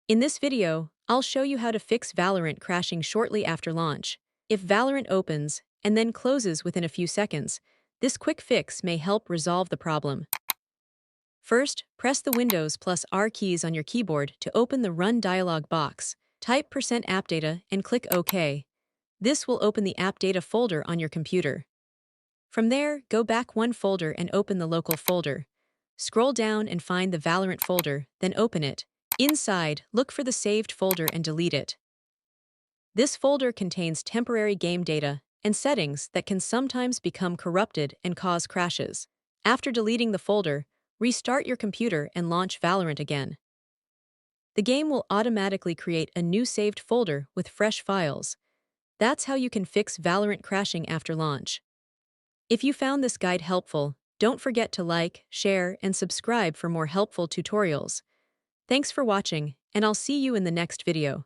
In this video, I'll show you how to fix Valorant crashing shortly after launch. If Valorant opens and then closes within a few seconds, this quick fix may help resolve the problem. First, press the Windows plus R keys on your keyboard to open the Run dialog box. Type %appdata and click OK. This will open the app data folder on your computer. From there, go back one folder and open the local folder. Scroll down and find the Valorant folder, then open it. Inside, look for the saved folder and delete it. This folder contains temporary game data and settings that can sometimes become corrupted and cause crashes. After deleting the folder, restart your computer and launch Valorant again. The game will automatically create a new saved folder with fresh files. That's how you can fix Valorant crashing after launch. If you found this guide helpful, don't forget to like, share, and subscribe for more helpful tutorials. Thanks for watching, and I'll see you in the next video.